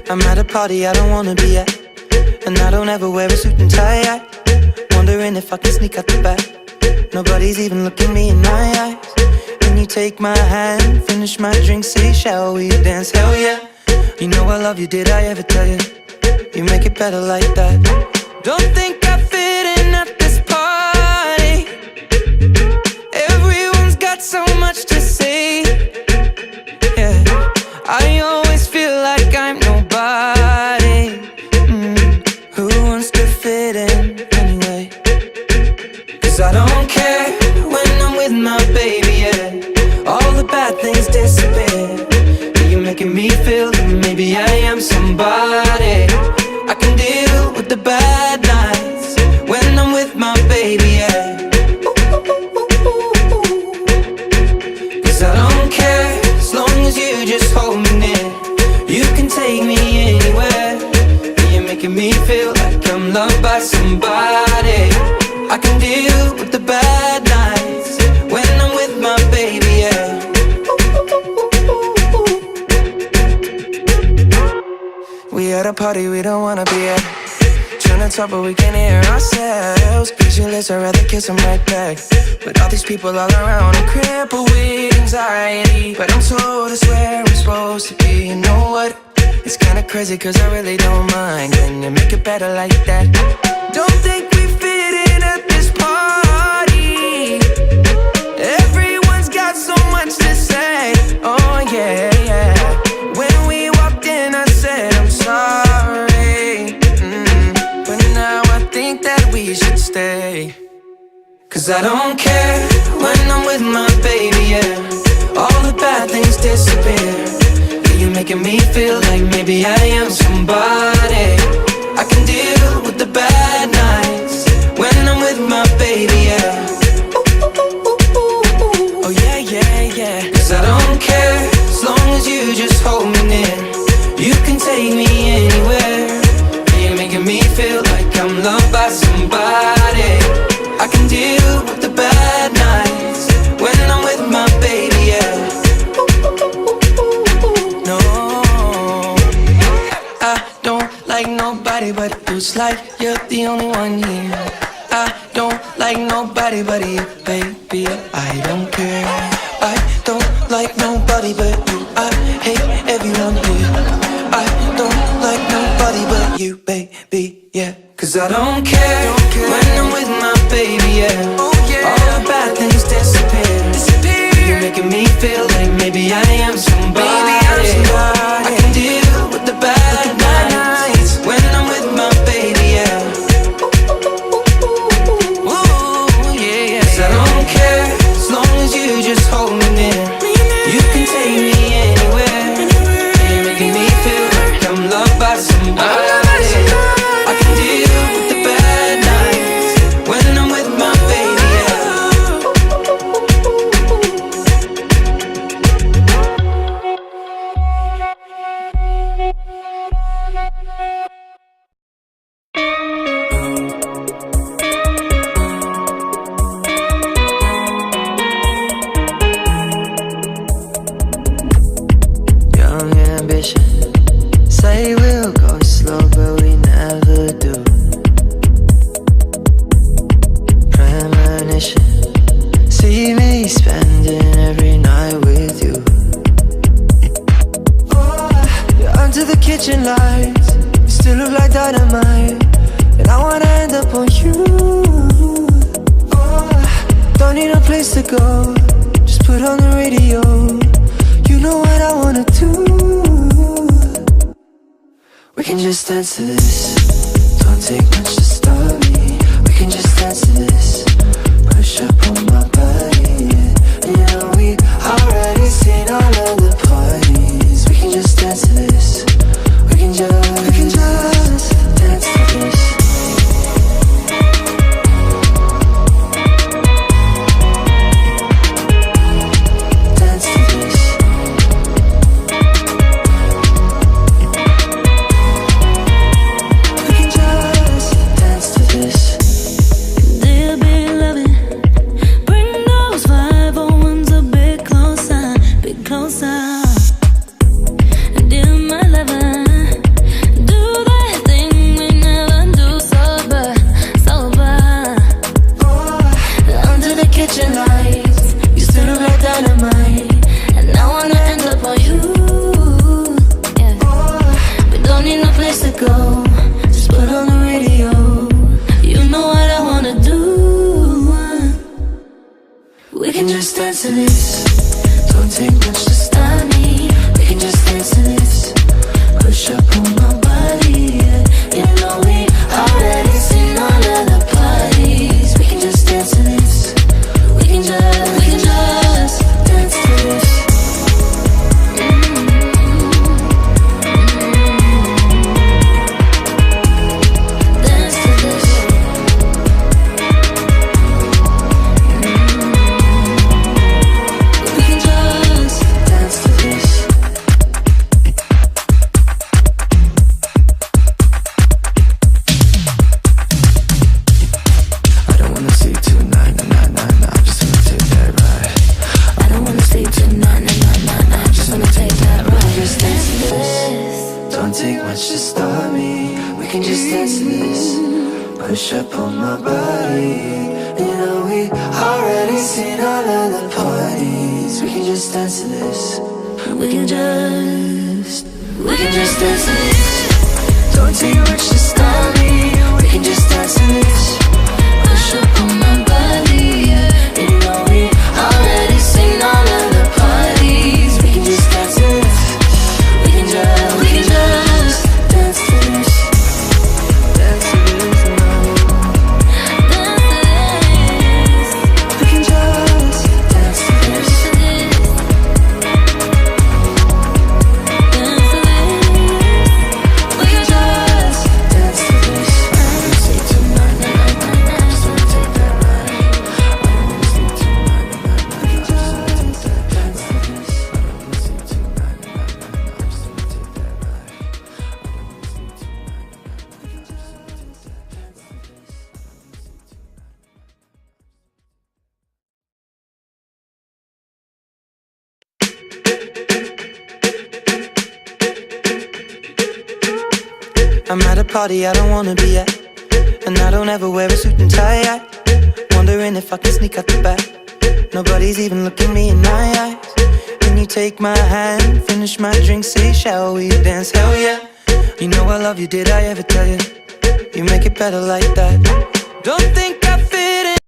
I'm at a party I don't wanna be at, and I don't ever wear a suit and tie yet. Wondering if I can sneak out the back. Nobody's even looking me in my eyes. Can you take my hand, finish my drink, say shall we dance? Hell yeah. You know I love you, did I ever tell you? You make it better like that. Don't think I fit in at this party. Everyone's got so much to say. Yeah, I always feel like I'm nobody. Who wants to fit in anyway? Cause I don't care when I'm with my baby, yeah. All the bad things disappear. You're making me feel that maybe I am somebody. I can deal with the bad nights when I'm with my baby, yeah. Cause I don't care as long as you just hold me near. You can take me anywhere. You're making me feel like I'm loved by somebody. I can deal with the bad nights when I'm with my baby, yeah. We at a party we don't wanna be at. Trying to talk but we can't hear ourselves. Pictureless, I'd rather kiss them right back. But all these people all around, I'm crippled with anxiety. But I'm told it's where I'm supposed to be. You know what? It's kinda crazy cause I really don't mind. Can you make it better like that? Don't think we fit in at this party. Everyone's got so much to say. Oh yeah, yeah. When we walked in I said I'm sorry. But now I think that we should stay. Cause I don't care when I'm with my baby, yeah. All the bad things disappear. You're making me feel like maybe I am somebody. I can deal with the bad nights when I'm with my baby, yeah. Oh yeah, yeah, yeah. Cause I don't care as long as you just hold me near. You can take me anywhere. You're making me feel like I'm loved by somebody. I can deal with the bad nights when I'm with my baby, yeah. No, I don't like nobody but you. It's like you're the only one here. I don't like nobody but you, baby. I don't care. I don't like nobody but you. I hate everyone here. I don't like nobody but you, baby, yeah. Cause I don't care when I'm with my baby, yeah. Oh, yeah. All the bad things disappear. You're making me feel like maybe I am somebody. I can deal with the bad nights when I'm with my baby, yeah. Ooh, yeah, yeah. Cause I don't care as long as you just hold me near. You can take me anywhere. You're making me feel like I'm loved by somebody. I can deal with the bad nights when I'm with my baby, yeah. Young ambition, say we'll go slow, but we never do. Premonition, see me spending every night with you. Oh, you're under the kitchen lights, you still look like dynamite, and I wanna end up on you. Oh, don't need a place to go, just put on the radio. You know what I wanna do. We can just dance to this. Don't take much to stop me. We can just dance to this. Push up on my body, yeah. And you know we already seen all of the parties. We can just dance to this. We can just dance to this. They've been loving to this. Don't take much to stop me. We can just dance to this. Push up on my body, yeah. You know we already seen all of the parties. We can just dance to this. We can just dance to this. Dance to this. We can just dance to this. I don't wanna see you tonight, nah, nah, nah, nah. Just wanna take that ride. I don't wanna see you tonight, nah, nah, nah, nah. Just wanna take that ride. Just dance to this. Don't take much to stop me. We can just dance to this. Push up on my body. You know we already seen all of the parties. We can just dance to this. We can just dance to this. Don't take much to stop me. We can just dance to this. Push up on my body, yeah. You know we already seen all of the parties. We can just dance to this. We can just dance to this. Dance to this now. Dance to this. We can just dance to this. Dance to this. We can just dance to this. I don't wanna see tonight, nah, nah, nah, nah. Just wanna take that ride. I don't wanna see tonight, nah, nah, nah, nah. Just wanna take that dance to this. I don't wanna see tonight, nah, nah, nah, nah. Just wanna take that ride. I don't wanna see tonight, nah, nah, nah. Just wanna take that dance to this. I don't wanna see I'm at a party I don't wanna be at, and I don't ever wear a suit and tie yet. Wondering if I can sneak out the back. Nobody's even looking me in my eyes. Can you take my hand, finish my drink, say shall we dance? Hell yeah. You know I love you, did I ever tell you? You make it better like that. Don't think I fit